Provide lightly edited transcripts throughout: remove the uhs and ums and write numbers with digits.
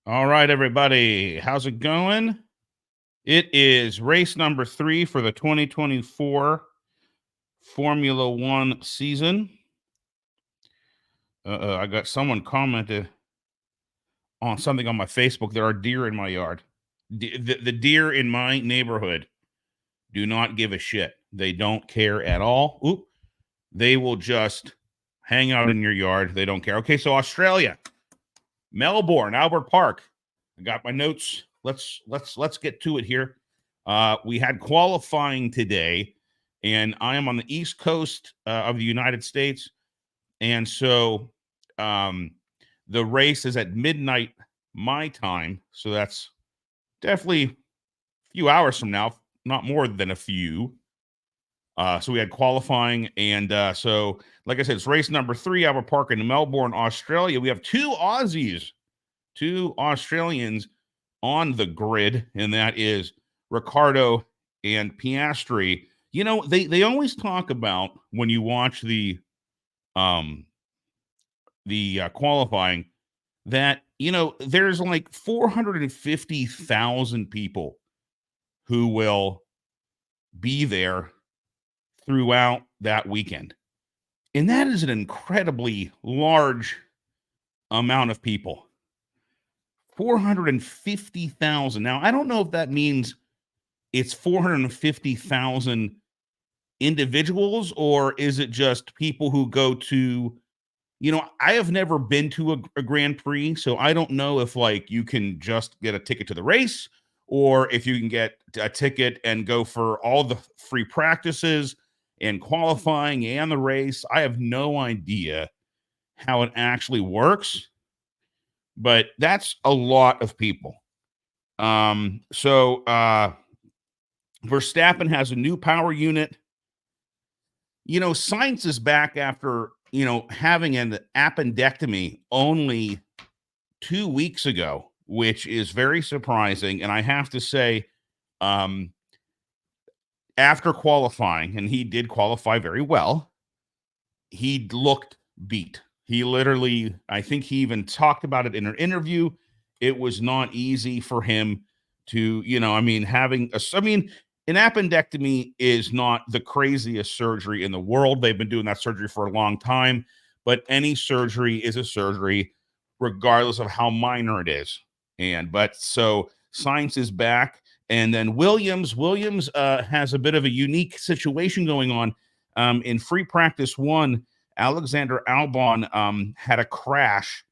All right, everybody. How's it going? It is race number 3 for the 2024 Formula One season. I got someone commented on something on my Facebook. There are deer in my yard. The deer in my neighborhood do not give a shit. They don't care at all. Oop. They will just hang out in your yard. They don't care. Okay, so Australia, Melbourne, Albert Park. I got my notes. Let's get to it here. We had qualifying today, and I am on the East Coast of the United States, and so the race is at midnight my time, so that's definitely a few hours from now, not more than a few. So we had qualifying, and so like I said, it's race number 3, Albert Park in Melbourne, Australia. We have two Aussies, two Australians on the grid, and that is Ricardo and Piastri. You know, they always talk about when you watch the qualifying that there's like 450,000 people who will be there throughout that weekend. And that is an incredibly large amount of people. 450,000. Now, I don't know if that means it's 450,000 individuals or is it just people who go to, I have never been to a Grand Prix, so I don't know if like you can just get a ticket to the race or if you can get a ticket and go for all the free practices and qualifying and the race. I have no idea how it actually works, but that's a lot of people. So Verstappen has a new power unit. Sainz is back after, having an appendectomy only 2 weeks ago, which is very surprising. And I have to say, after qualifying, and he did qualify very well, he looked beat. He literally, I think he even talked about it in an interview. It was not easy for him to, an appendectomy is not the craziest surgery in the world. They've been doing that surgery for a long time, but any surgery is a surgery, regardless of how minor it is. So Sainz is back. And then Williams has a bit of a unique situation going on. In free practice 1, Alexander Albon had a crash,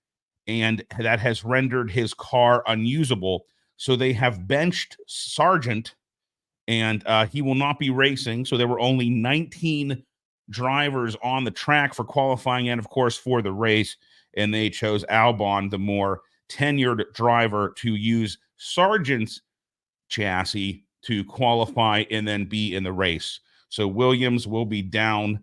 and that has rendered his car unusable. So they have benched Sargent, and he will not be racing. So there were only 19 drivers on the track for qualifying and, of course, for the race. And they chose Albon, the more tenured driver, to use Sargent's chassis to qualify and then be in the race. So Williams will be down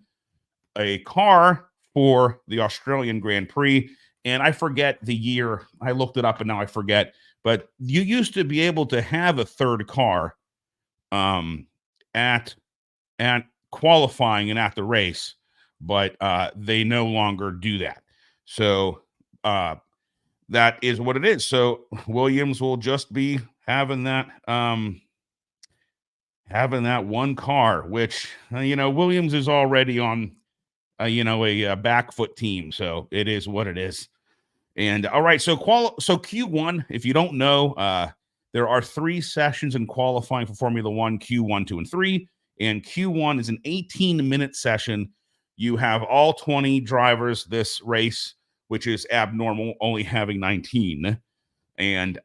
a car for the Australian Grand Prix. And I forget the year. I looked it up and now I forget. But you used to be able to have a third car at qualifying and at the race, but they no longer do that. So that is what it is. So Williams will just be having that one car, which Williams is already on a back foot team, so it is what it is. And all right, so Q1, if you don't know, there are 3 sessions in qualifying for Formula One: Q1, 2, and 3. And Q1 is an 18-minute session. You have all 20 drivers this race, which is abnormal, only having 19. And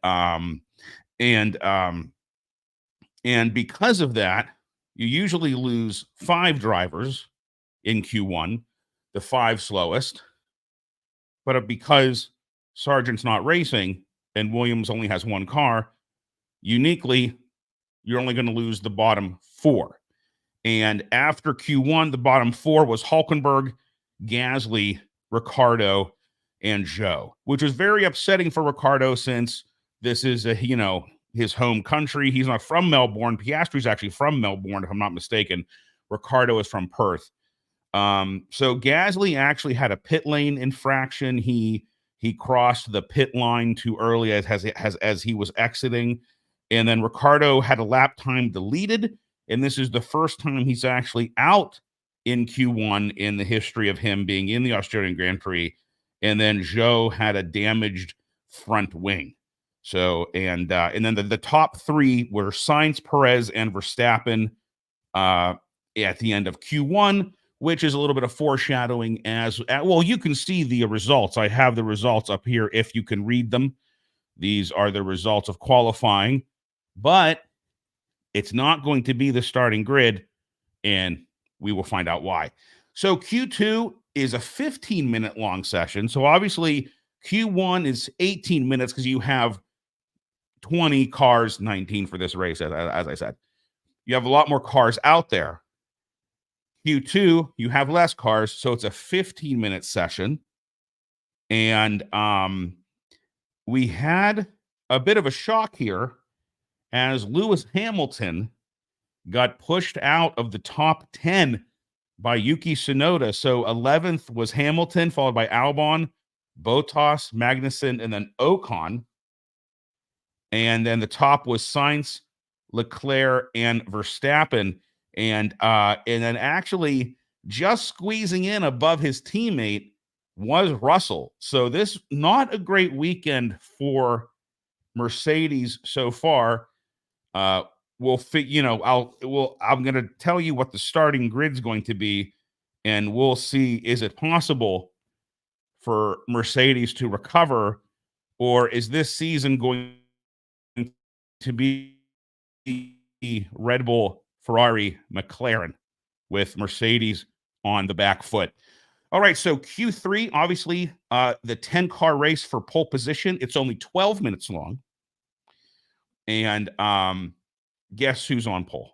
because of that, you usually lose 5 drivers in Q1, the 5 slowest. But because Sargent's not racing and Williams only has 1 car, uniquely, you're only going to lose the bottom 4. And after Q1, the bottom 4 was Hülkenberg, Gasly, Ricardo, and Zhou, which was very upsetting for Ricardo since this is his home country. He's not from Melbourne. Piastri's actually from Melbourne, if I'm not mistaken. Ricardo is from Perth. So Gasly actually had a pit lane infraction. He He crossed the pit line too early as he was exiting. And then Ricciardo had a lap time deleted. And this is the first time he's actually out in Q1 in the history of him being in the Australian Grand Prix. And then Zhou had a damaged front wing. So, and then the top three were Sainz, Perez, and Verstappen at the end of Q1, which is a little bit of foreshadowing as well. You can see the results. I have the results up here if you can read them. These are the results of qualifying, but it's not going to be the starting grid, and we will find out why. So Q2 is a 15-minute long session. So obviously Q1 is 18 minutes because you have 20 cars, 19 for this race, as I said. You have a lot more cars out there. Q2, you have less cars, so it's a 15-minute session. And we had a bit of a shock here as Lewis Hamilton got pushed out of the top 10 by Yuki Tsunoda. So 11th was Hamilton, followed by Albon, Bottas, Magnussen, and then Ocon. And then the top was Sainz, Leclerc, and Verstappen. And then actually just squeezing in above his teammate was Russell. So this not a great weekend for Mercedes so far. I'm going to tell you what the starting grid's going to be, and we'll see, is it possible for Mercedes to recover, or is this season going to be Red Bull, Ferrari, McLaren, with Mercedes on the back foot? All right, so Q3, obviously, the 10-car race for pole position. It's only 12 minutes long. And guess who's on pole?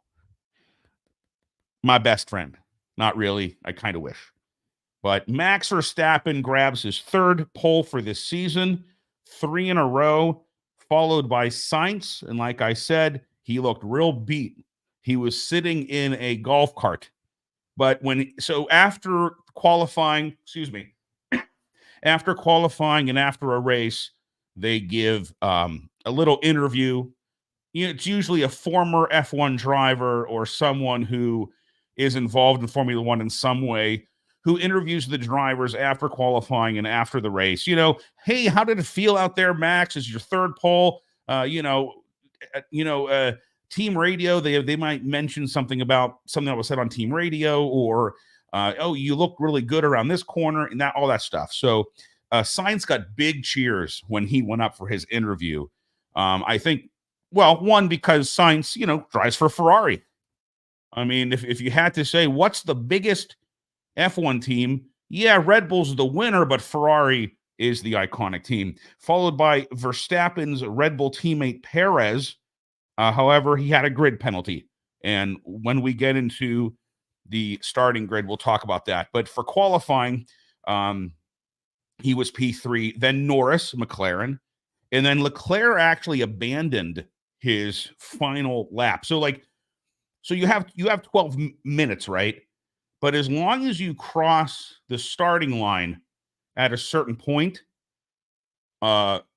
My best friend. Not really. I kind of wish. But Max Verstappen grabs his third pole for this season, 3 in a row, followed by Sainz. And like I said, he looked real beat. He was sitting in a golf cart. But after qualifying and after a race, they give a little interview. It's usually a former F1 driver or someone who is involved in Formula One in some way who interviews the drivers after qualifying and after the race. Hey, how did it feel out there, Max? Is your third pole? Team radio, they might mention something about something that was said on team radio, or you look really good around this corner, and all that stuff. So Sainz got big cheers when he went up for his interview. I think, one, because Sainz, drives for Ferrari. I mean, if you had to say what's the biggest F1 team, Red Bull's the winner, but Ferrari is the iconic team. Followed by Verstappen's Red Bull teammate Perez. However, he had a grid penalty. And when we get into the starting grid, we'll talk about that. But for qualifying, he was P3, then Norris, McLaren, and then Leclerc actually abandoned his final lap. So you have 12 minutes, right? But as long as you cross the starting line at a certain point,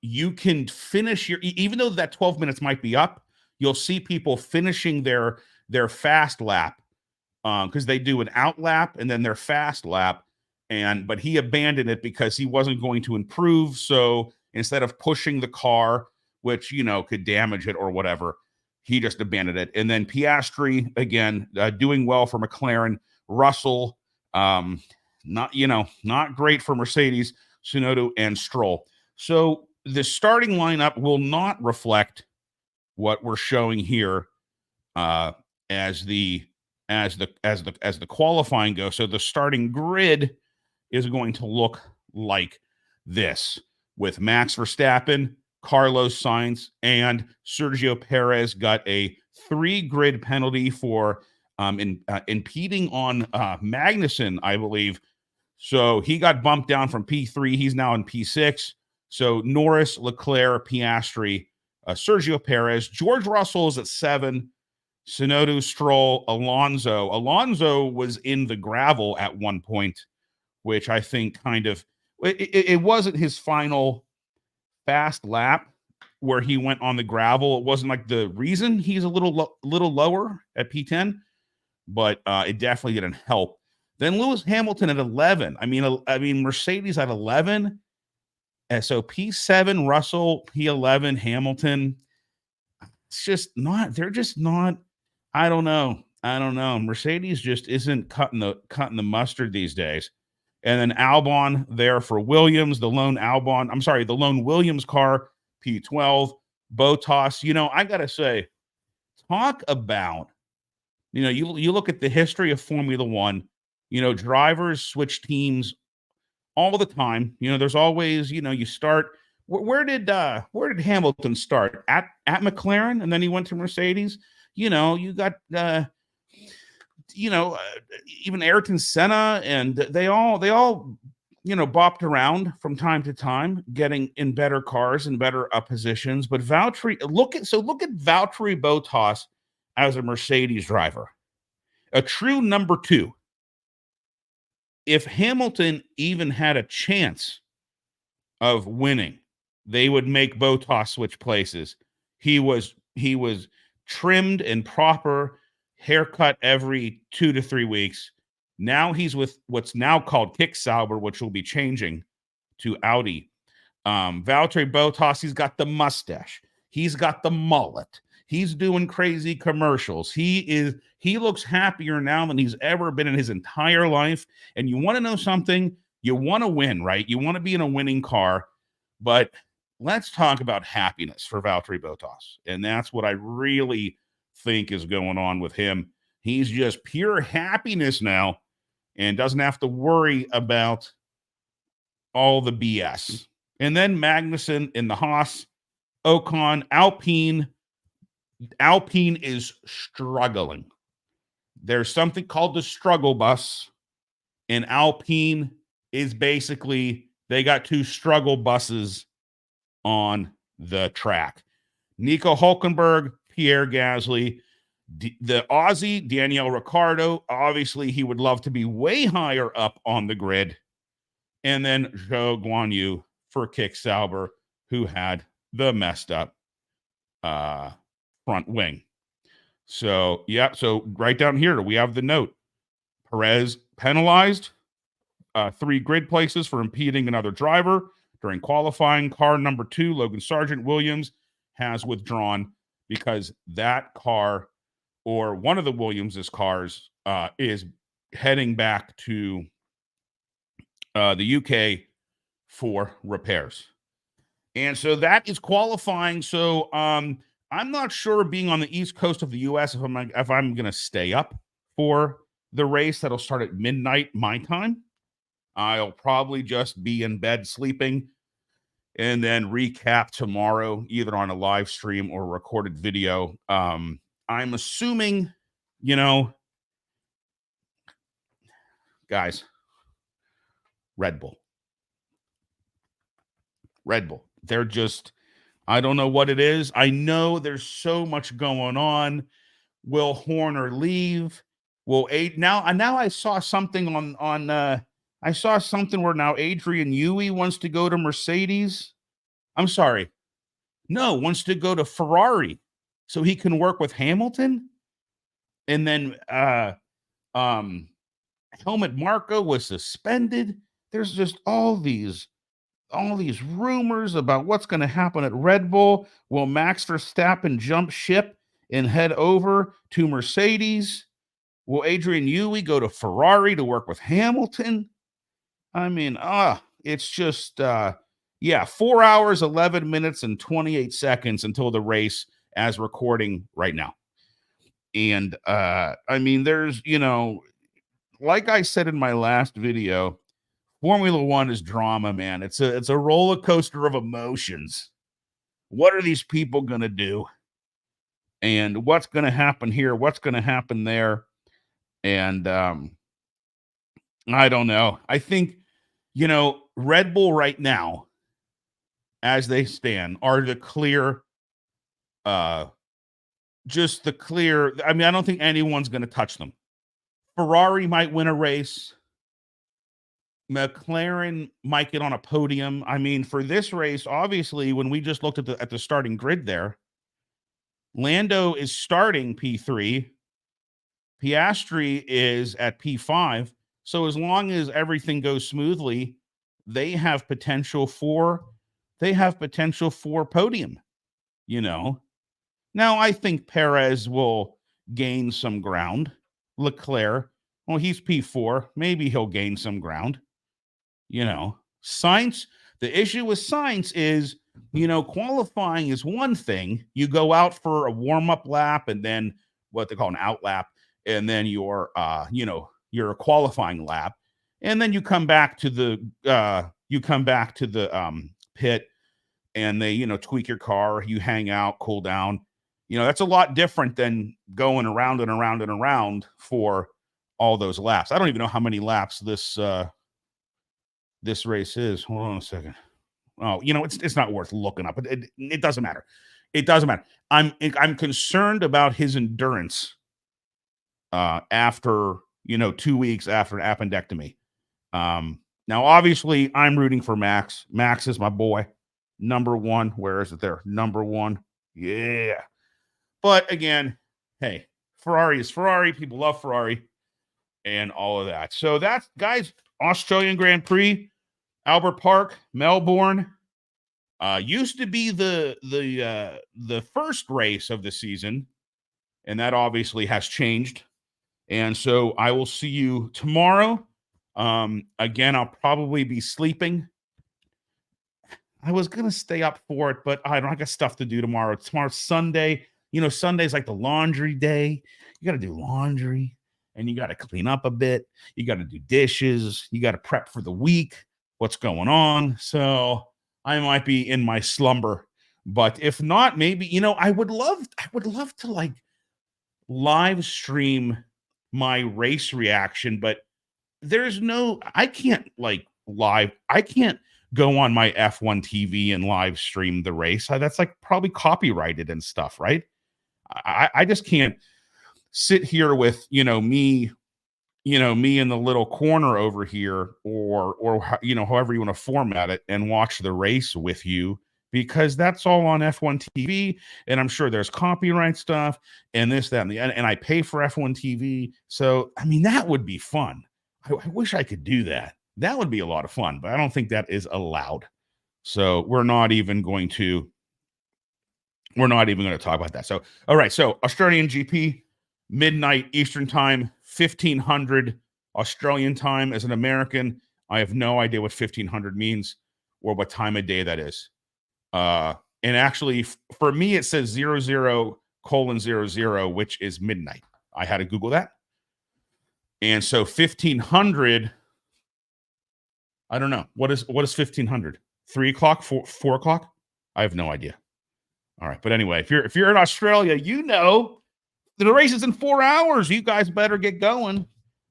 you can finish even though that 12 minutes might be up, you'll see people finishing their fast lap because they do an out lap and then their fast lap. But he abandoned it because he wasn't going to improve. So instead of pushing the car, which, could damage it or whatever, he just abandoned it. And then Piastri, again, doing well for McLaren. Russell, not great for Mercedes, Tsunoda, and Stroll. So the starting lineup will not reflect what we're showing here as the qualifying goes. So the starting grid is going to look like this, with Max Verstappen, Carlos Sainz, and Sergio Perez got a 3 grid penalty for impeding on Magnussen, I believe. So he got bumped down from P3. He's now in P6. So Norris, Leclerc, Piastri, Sergio Perez, George Russell is at 7, Tsunoda, Stroll, Alonso. Alonso was in the gravel at one point, which I think kind of it wasn't his final fast lap where he went on the gravel. It wasn't like the reason he's a little lower at P10, but it definitely didn't help. Then Lewis Hamilton at 11. I mean Mercedes at 11. And so P7, Russell, P11, Hamilton. It's just not. They're just not. I don't know. Mercedes just isn't cutting the mustard these days. And then Albon there for Williams, the lone Williams car, P12, Bottas. I gotta say, talk about, you look at the history of Formula One, drivers switch teams all the time. There's always, you start. Where did Hamilton start? At McLaren, and then he went to Mercedes. You got even Ayrton Senna, and they all bopped around from time to time, getting in better cars and better positions. But look at Valtteri Bottas as a Mercedes driver, a true number two. If Hamilton even had a chance of winning, they would make Bottas switch places. He was trimmed and proper, haircut every 2 to 3 weeks. Now he's with what's now called Kicksauber, which will be changing to Audi. Valtteri Bottas, he's got the mustache. He's got the mullet. He's doing crazy commercials. He looks happier now than he's ever been in his entire life. And you want to know something? You want to win, right? You want to be in a winning car. But let's talk about happiness for Valtteri Bottas. And that's what I really think is going on with him. He's just pure happiness now and doesn't have to worry about all the BS. And then Magnussen in the Haas, Ocon, Alpine. Alpine is struggling. There's something called the struggle bus, and Alpine is basically, they got 2 struggle buses on the track. Nico Hulkenberg, Pierre Gasly, the Aussie, Daniel Ricciardo. Obviously, he would love to be way higher up on the grid. And then Zhou Guanyu for Kicksauber, who had the messed up front wing. So, yeah, so right down here, we have the note. Perez penalized 3 grid places for impeding another driver during qualifying. Car number 2, Logan Sargent Williams, has withdrawn because that car, or one of the Williams' cars, is heading back to the UK for repairs. And so that is qualifying. So I'm not sure, being on the East Coast of the U.S., if I'm going to stay up for the race that'll start at midnight my time. I'll probably just be in bed sleeping and then recap tomorrow, either on a live stream or recorded video. I'm assuming, guys, Red Bull. They're just, I don't know what it is. I know there's so much going on. Will Horner leave? Now I saw something on I saw something where now Adrian Newey wants to go to Mercedes. I'm sorry. No, wants to go to Ferrari so he can work with Hamilton. And then Helmut Marko was suspended. There's just all these rumors about what's going to happen at Red Bull. Will Max Verstappen jump ship and head over to Mercedes? Will Adrian Newey go to Ferrari to work with Hamilton? I mean, it's just, 4 hours, 11 minutes, and 28 seconds until the race, as recording right now. And, I mean, there's, like I said in my last video, Formula One is drama, man. It's a roller coaster of emotions. What are these people going to do? And what's going to happen here? What's going to happen there? And I don't know. I think, Red Bull right now, as they stand, are the clear, I don't think anyone's going to touch them. Ferrari might win a race. McLaren might get on a podium. I mean, for this race, obviously, when we just looked at the starting grid there, Lando is starting P3. Piastri is at P5. So as long as everything goes smoothly, they have potential for podium, you know. Now I think Perez will gain some ground. Leclerc, well, he's P4. Maybe he'll gain some ground. You know, Sainz, the issue with Sainz is, qualifying is one thing. You go out for a warm-up lap and then what they call an out lap, and then your qualifying lap, and then you come back to the pit, and they tweak your car, you hang out, cool down. That's a lot different than going around and around and around for all those laps. I don't even know how many laps this race is. Hold on a second. Oh, it's not worth looking up. It doesn't matter. It doesn't matter. I'm concerned about his endurance after 2 weeks after an appendectomy. Now, obviously, I'm rooting for Max. Max is my boy. Number one. Where is it there? Number one. Yeah. But again, hey, Ferrari is Ferrari. People love Ferrari and all of that. So that's, guys, Australian Grand Prix, Albert Park, Melbourne. Used to be the first race of the season, and that obviously has changed. And so I will see you tomorrow. Again, I'll probably be sleeping. I was going to stay up for it, but I got stuff to do tomorrow. Tomorrow's Sunday. Sunday's like the laundry day. You got to do laundry, and you got to clean up a bit. You got to do dishes. You got to prep for the week, what's going on. So I might be in my slumber, but if not, maybe, I would love to like live stream my race reaction, but I can't go on my F1 TV and live stream the race. That's like probably copyrighted and stuff, right? I just can't sit here with, me in the little corner over here or however you want to format it and watch the race with you, because that's all on F1 TV. And I'm sure there's copyright stuff and this, that, and I pay for F1 TV. So, I mean, that would be fun. I wish I could do that. That would be a lot of fun, but I don't think that is allowed. So we're not even going to talk about that. So, all right. So Australian GP, midnight Eastern time, 1500 Australian time. As an American, I have no idea what 1500 means or what time of day that is. And actually, for me, it says 00:00, which is midnight. I had to Google that. And so 1500, I don't know. What is 1500? 3 o'clock, 4 o'clock? I have no idea. All right. But anyway, if you're in Australia, the race is in 4 hours. You guys better get going.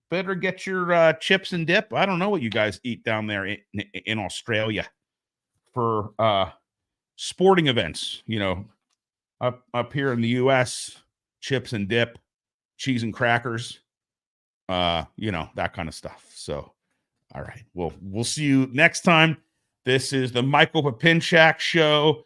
Better get your chips and dip. I don't know what you guys eat down there in Australia for sporting events. Up here in the U.S., chips and dip, cheese and crackers, that kind of stuff. So, all right. Well, we'll see you next time. This is the Michael Papinchak Show.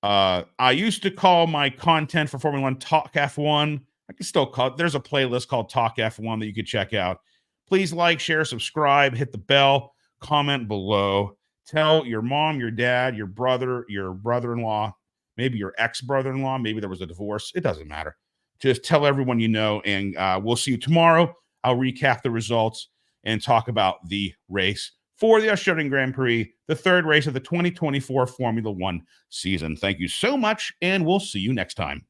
I used to call my content for Formula One Talk F1. I can still call it. There's a playlist called Talk F1 that you could check out. Please like, share, subscribe, hit the bell, comment below. Tell your mom, your dad, your brother, your brother-in-law, maybe your ex-brother-in-law. Maybe there was a divorce. It doesn't matter. Just tell everyone you know, and we'll see you tomorrow. I'll recap the results and talk about the race for the Australian Grand Prix, the third race of the 2024 Formula One season. Thank you so much, and we'll see you next time.